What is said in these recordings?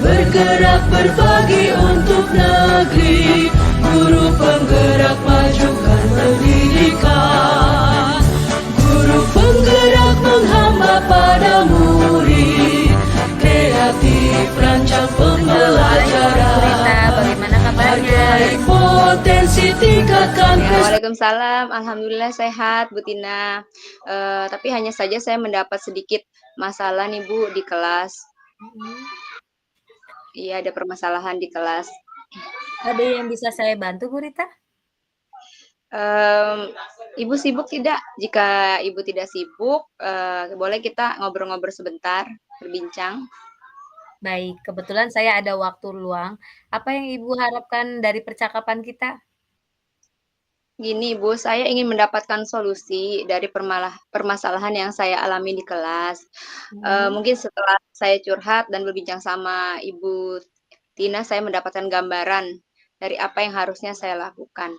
bergerak berbagi untuk negeri, guru penggerak majukan pendidikan, guru penggerak menghamba pada murid, kreatif rancang pembelajaran, Bagaimana kabarnya? hargai potensi tingkatkan Ya, Waalaikumsalam. Alhamdulillah sehat, Bu Tina. Tapi hanya saja saya mendapat sedikit masalah nih, Bu, di kelas. Iya, ada permasalahan di kelas. Ada yang bisa saya bantu, Bu Rita? Ibu sibuk tidak? Jika Ibu tidak sibuk, boleh kita ngobrol-ngobrol sebentar, berbincang. Baik, kebetulan saya ada waktu luang. Apa yang Ibu harapkan dari percakapan kita? Gini, Bu, saya ingin mendapatkan solusi dari permasalahan yang saya alami di kelas. Mungkin setelah saya curhat dan berbincang sama Ibu Tina, saya mendapatkan gambaran dari apa yang harusnya saya lakukan.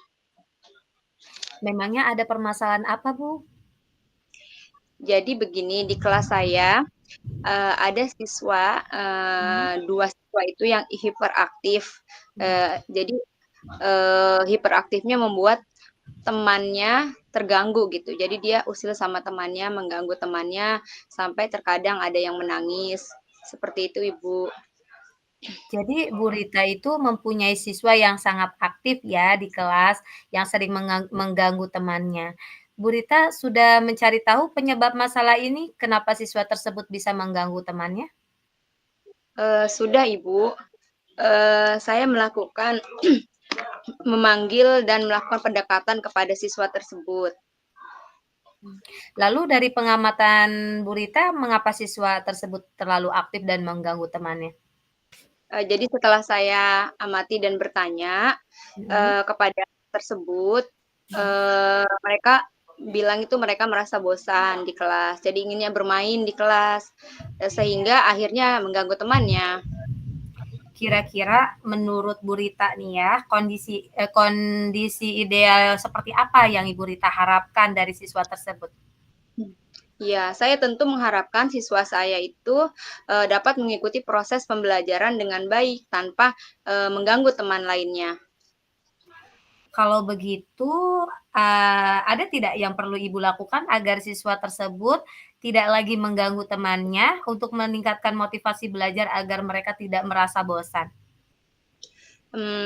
Memangnya ada permasalahan apa, Bu? Jadi begini, di kelas saya ada siswa, 2 siswa itu yang hiperaktif. Jadi, hiperaktifnya membuat temannya terganggu gitu. Jadi dia usil sama temannya, mengganggu temannya, sampai terkadang ada yang menangis. Seperti itu, Ibu. Jadi Bu Rita itu mempunyai siswa yang sangat aktif ya di kelas, yang sering mengganggu temannya. Bu Rita sudah mencari tahu penyebab masalah ini, kenapa siswa tersebut bisa mengganggu temannya? Sudah, Ibu. Saya melakukan memanggil dan melakukan pendekatan kepada siswa tersebut. Lalu dari pengamatan Bu Rita, mengapa siswa tersebut terlalu aktif dan mengganggu temannya? Jadi setelah saya amati dan bertanya kepada tersebut, mereka bilang itu mereka merasa bosan di kelas, jadi inginnya bermain di kelas, sehingga akhirnya mengganggu temannya. Kira-kira menurut Bu Rita nih ya, kondisi ideal seperti apa yang Ibu Rita harapkan dari siswa tersebut? Ya, saya tentu mengharapkan siswa saya itu dapat mengikuti proses pembelajaran dengan baik tanpa mengganggu teman lainnya. Kalau begitu, ada tidak yang perlu Ibu lakukan agar siswa tersebut tidak lagi mengganggu temannya untuk meningkatkan motivasi belajar agar mereka tidak merasa bosan?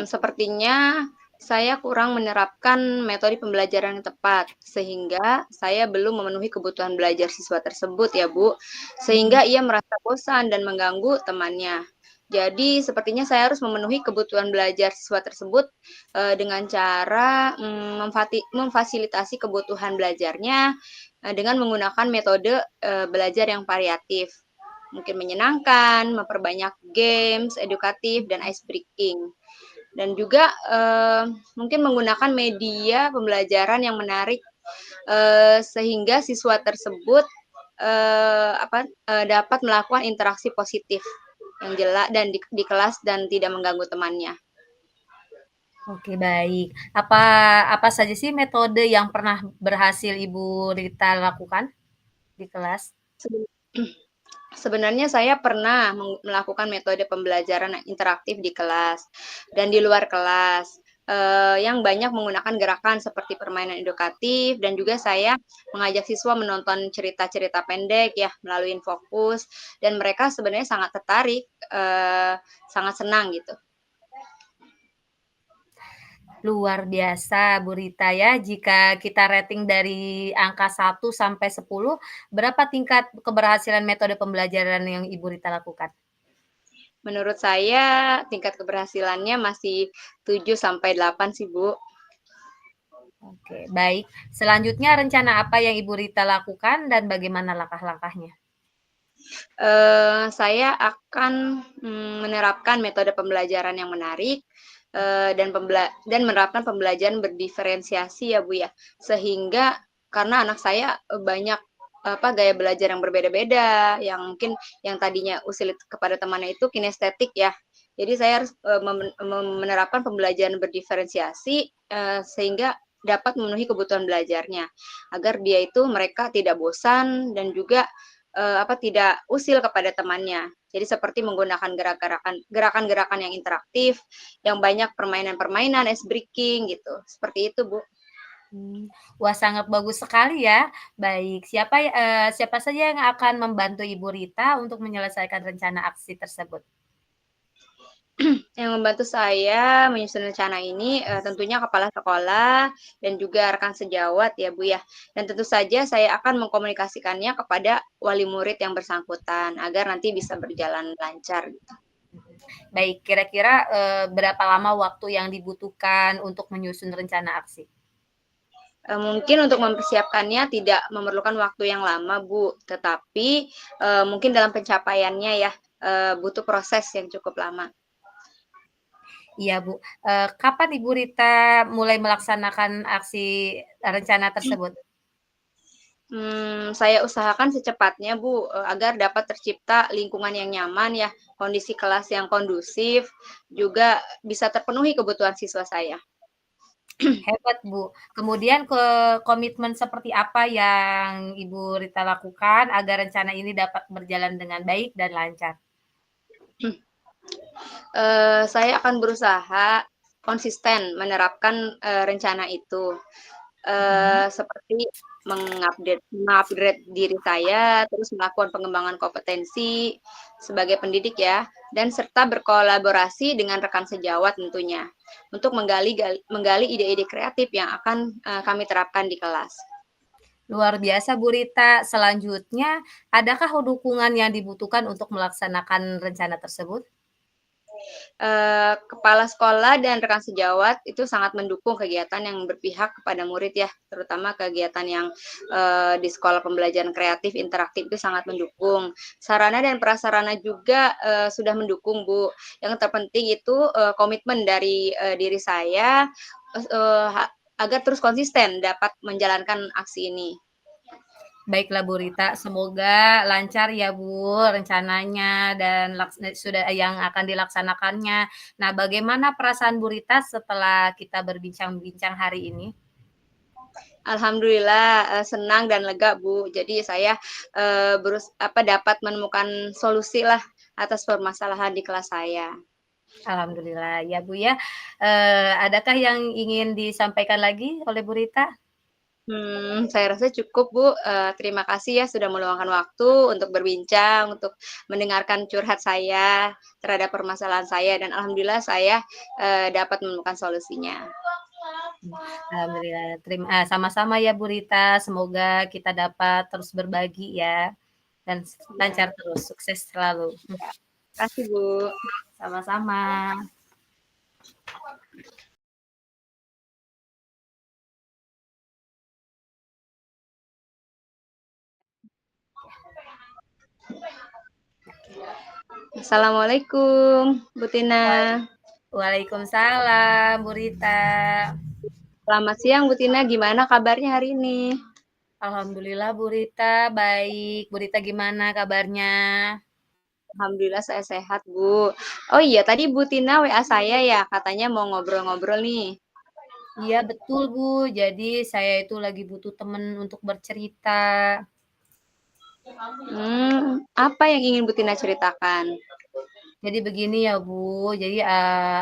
Sepertinya saya kurang menerapkan metode pembelajaran yang tepat, sehingga saya belum memenuhi kebutuhan belajar siswa tersebut ya, Bu, sehingga ia merasa bosan dan mengganggu temannya. Jadi sepertinya saya harus memenuhi kebutuhan belajar siswa tersebut, dengan cara, memfasilitasi kebutuhan belajarnya, dengan menggunakan metode, belajar yang variatif. Mungkin menyenangkan, memperbanyak games edukatif, dan ice breaking. Dan juga mungkin menggunakan media pembelajaran yang menarik sehingga siswa tersebut dapat melakukan interaksi positif yang jelas dan di kelas dan tidak mengganggu temannya. Oke, baik. Apa saja sih metode yang pernah berhasil Ibu Rita lakukan di kelas? Sebenarnya saya pernah melakukan metode pembelajaran interaktif di kelas dan di luar kelas, yang banyak menggunakan gerakan seperti permainan edukatif dan juga saya mengajak siswa menonton cerita-cerita pendek ya melalui Infokus dan mereka sebenarnya sangat tertarik, sangat senang gitu. Luar biasa Bu Rita ya, jika kita rating dari angka 1 sampai 10, berapa tingkat keberhasilan metode pembelajaran yang Ibu Rita lakukan? Menurut saya tingkat keberhasilannya masih 7 sampai 8 sih, Bu. Oke, baik. Selanjutnya rencana apa yang Ibu Rita lakukan dan bagaimana langkah-langkahnya? Saya akan, menerapkan metode pembelajaran yang menarik, dan menerapkan pembelajaran berdiferensiasi ya, Bu, ya. Sehingga karena anak saya, banyak, gaya belajar yang berbeda-beda, yang mungkin yang tadinya usil kepada temannya itu kinestetik ya. Jadi saya harus, menerapkan pembelajaran berdiferensiasi, sehingga dapat memenuhi kebutuhan belajarnya, agar dia itu mereka tidak bosan dan juga tidak usil kepada temannya. Jadi seperti menggunakan gerakan-gerakan yang interaktif, yang banyak permainan-permainan, ice breaking gitu. Seperti itu, Bu. Wah, sangat bagus sekali ya. Baik, siapa saja yang akan membantu Ibu Rita untuk menyelesaikan rencana aksi tersebut? Yang membantu saya menyusun rencana ini, tentunya kepala sekolah dan juga rekan sejawat ya, Bu, ya. Dan tentu saja saya akan mengkomunikasikannya kepada wali murid yang bersangkutan agar nanti bisa berjalan lancar gitu. Baik, kira-kira, berapa lama waktu yang dibutuhkan untuk menyusun rencana aksi? Mungkin untuk mempersiapkannya tidak memerlukan waktu yang lama, Bu, tetapi, mungkin dalam pencapaiannya ya, butuh proses yang cukup lama. Iya, Bu. Kapan Ibu Rita mulai melaksanakan aksi rencana tersebut? Saya usahakan secepatnya, Bu, agar dapat tercipta lingkungan yang nyaman ya, kondisi kelas yang kondusif, juga bisa terpenuhi kebutuhan siswa saya. Hebat, Bu. Kemudian komitmen seperti apa yang Ibu Rita lakukan agar rencana ini dapat berjalan dengan baik dan lancar? Saya akan berusaha konsisten menerapkan, rencana itu, Mhm. seperti mengupgrade diri saya, terus melakukan pengembangan kompetensi sebagai pendidik ya, dan serta berkolaborasi dengan rekan sejawat tentunya, untuk menggali ide-ide kreatif yang akan, kami terapkan di kelas. Luar biasa, Bu Rita. Selanjutnya, adakah dukungan yang dibutuhkan untuk melaksanakan rencana tersebut? Kepala sekolah dan rekan sejawat itu sangat mendukung kegiatan yang berpihak kepada murid ya, terutama kegiatan yang, di sekolah pembelajaran kreatif interaktif itu sangat mendukung. Sarana dan prasarana juga, sudah mendukung, Bu. Yang terpenting itu, komitmen dari, diri saya, agar terus konsisten dapat menjalankan aksi ini. Baiklah Bu Rita, semoga lancar ya Bu rencananya dan sudah yang akan dilaksanakannya. Nah, bagaimana perasaan Bu Rita setelah kita berbincang-bincang hari ini? Alhamdulillah, senang dan lega, Bu. Jadi saya, dapat menemukan solusi lah atas permasalahan di kelas saya. Alhamdulillah ya Bu ya. Adakah yang ingin disampaikan lagi oleh Bu Rita? Saya rasa cukup, Bu. Terima kasih ya sudah meluangkan waktu untuk berbincang, untuk mendengarkan curhat saya terhadap permasalahan saya dan alhamdulillah saya, dapat menemukan solusinya. Alhamdulillah, sama-sama ya Bu Rita, semoga kita dapat terus berbagi ya, dan Ya, lancar terus, sukses selalu. terima kasih, Bu. Sama-sama. Assalamualaikum, Bu Tina. Waalaikumsalam Bu Rita. Selamat siang, Bu Tina. Gimana kabarnya hari ini? Alhamdulillah Bu Rita, baik. Bu Rita gimana kabarnya? Alhamdulillah saya sehat, Bu. Oh iya, tadi Bu Tina WA saya ya, katanya mau ngobrol-ngobrol nih. Iya betul Bu, jadi saya itu lagi butuh temen untuk bercerita. Apa yang ingin Bu Tina ceritakan? Jadi begini ya Bu, jadi,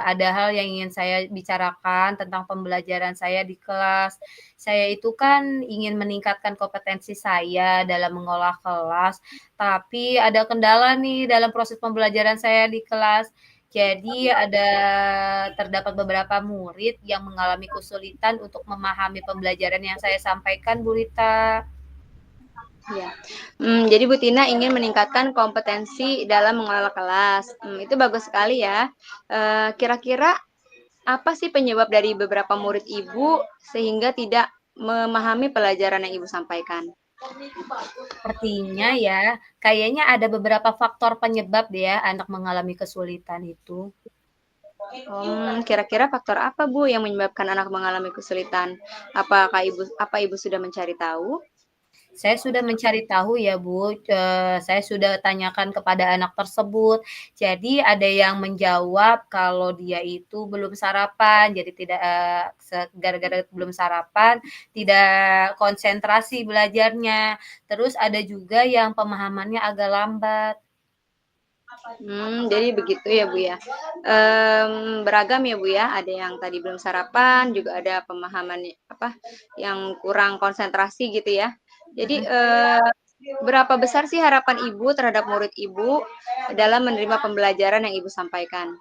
ada hal yang ingin saya bicarakan tentang pembelajaran saya di kelas. Saya itu kan ingin meningkatkan kompetensi saya dalam mengolah kelas, tapi ada kendala nih dalam proses pembelajaran saya di kelas. Jadi terdapat beberapa murid yang mengalami kesulitan untuk memahami pembelajaran yang saya sampaikan, Bu Rita. Ya, jadi Bu Tina ingin meningkatkan kompetensi dalam mengelola kelas. Itu bagus sekali ya. Kira-kira apa sih penyebab dari beberapa murid Ibu sehingga tidak memahami pelajaran yang Ibu sampaikan? Sepertinya ya, kayaknya ada beberapa faktor penyebab deh ya anak mengalami kesulitan itu. Kira-kira faktor apa Bu yang menyebabkan anak mengalami kesulitan? Apa Ibu sudah mencari tahu? Saya sudah mencari tahu ya, Bu, saya sudah tanyakan kepada anak tersebut. Jadi ada yang menjawab kalau dia itu belum sarapan, jadi tidak, gara-gara belum sarapan, tidak konsentrasi belajarnya. Terus ada juga yang pemahamannya agak lambat. Jadi begitu ya, Bu, ya. Beragam ya, Bu, ya. Ada yang tadi belum sarapan, juga ada pemahaman yang kurang konsentrasi gitu ya. Jadi, Mhm. berapa besar sih harapan Ibu terhadap murid Ibu dalam menerima pembelajaran yang Ibu sampaikan?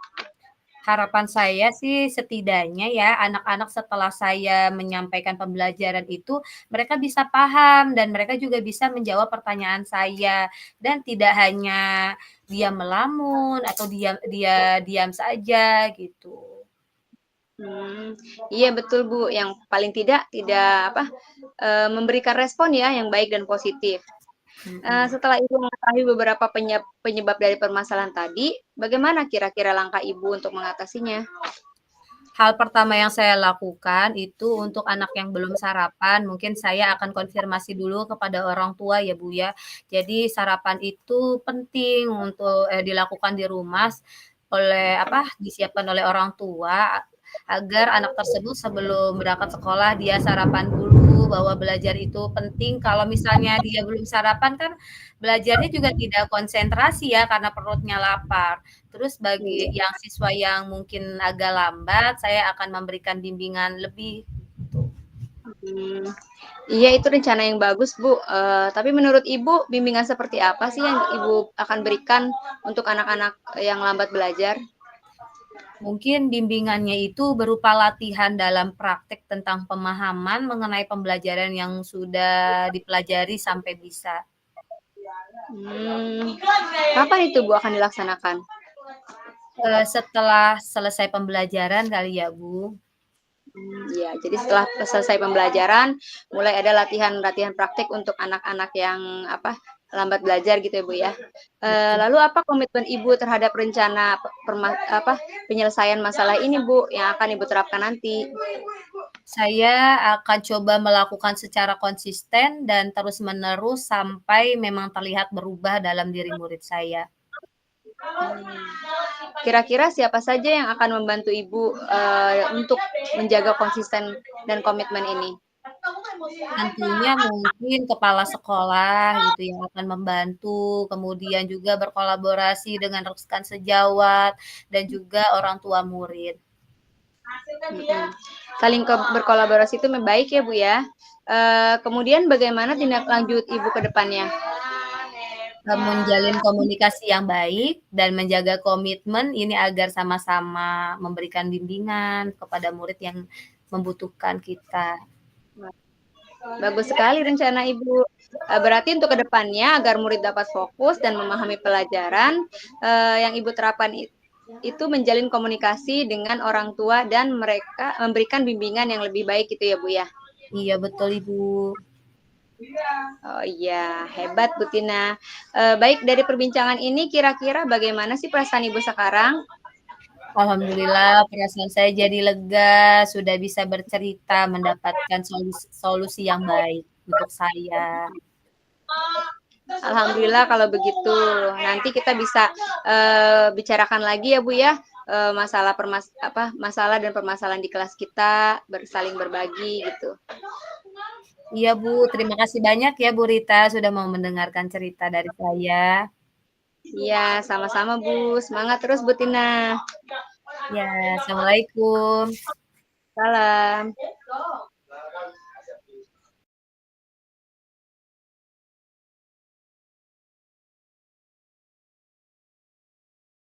Harapan saya sih setidaknya ya anak-anak setelah saya menyampaikan pembelajaran itu, mereka bisa paham dan mereka juga bisa menjawab pertanyaan saya dan tidak hanya diam melamun atau diam saja gitu. Mmm, iya betul, Bu, yang paling tidak memberikan respon ya yang baik dan positif. Mhm. Setelah Ibu mengetahui beberapa penyebab dari permasalahan tadi, bagaimana kira-kira langkah Ibu untuk mengatasinya? Hal pertama yang saya lakukan itu untuk anak yang belum sarapan, mungkin saya akan konfirmasi dulu kepada orang tua ya, Bu, ya. Jadi sarapan itu penting untuk, dilakukan di rumah disiapkan oleh orang tua agar anak tersebut sebelum berangkat sekolah dia sarapan dulu, bahwa belajar itu penting. Kalau misalnya dia belum sarapan kan belajarnya juga tidak konsentrasi ya karena perutnya lapar. Terus bagi Iya. yang siswa yang mungkin agak lambat, saya akan memberikan bimbingan lebih, gitu. Mmm, iya itu rencana yang bagus, Bu, tapi menurut Ibu bimbingan seperti apa sih yang Ibu akan berikan untuk anak-anak yang lambat belajar? Mungkin bimbingannya itu berupa latihan dalam praktek tentang pemahaman mengenai pembelajaran yang sudah dipelajari sampai bisa. Mmm, kapan itu, Bu, akan dilaksanakan? Setelah selesai pembelajaran kali ya, Bu? Iya, jadi setelah selesai pembelajaran, mulai ada latihan-latihan praktik untuk anak-anak yang lambat belajar gitu ya, Bu, ya. Betul. Lalu apa komitmen Ibu terhadap rencana penyelesaian masalah ini, Bu, yang akan Ibu terapkan nanti? Saya akan coba melakukan secara konsisten dan terus-menerus sampai memang terlihat berubah dalam diri murid saya. Kira-kira siapa saja yang akan membantu Ibu, untuk menjaga konsisten dan komitmen ini? Tentunya mungkin kepala sekolah gitu yang akan membantu, kemudian juga berkolaborasi dengan rekan sejawat dan juga orang tua murid. Mhm. Saling berkolaborasi itu baik ya, Bu, ya. Kemudian bagaimana tindak lanjut Ibu ke depannya? Menjalin komunikasi yang baik dan menjaga komitmen ini agar sama-sama memberikan bimbingan kepada murid yang membutuhkan kita. Bagus sekali rencana Ibu. Berarti untuk ke depannya agar murid dapat fokus dan memahami pelajaran, yang Ibu terapkan itu menjalin komunikasi dengan orang tua dan mereka memberikan bimbingan yang lebih baik gitu ya, Bu, ya? Iya betul Ibu. Oh iya, hebat Bu Tina. Baik dari perbincangan ini kira-kira bagaimana sih perasaan Ibu sekarang? Alhamdulillah perasaan saya jadi lega, sudah bisa bercerita, mendapatkan solusi yang baik untuk saya. Alhamdulillah kalau begitu. Nanti kita bisa, bicarakan lagi ya Bu ya, masalah dan permasalahan di kelas kita, saling berbagi gitu. Iya Bu, terima kasih banyak ya Bu Rita sudah mau mendengarkan cerita dari saya. Iya, sama-sama Bu. Semangat terus Bu Tina. Ya, assalamualaikum. Salam.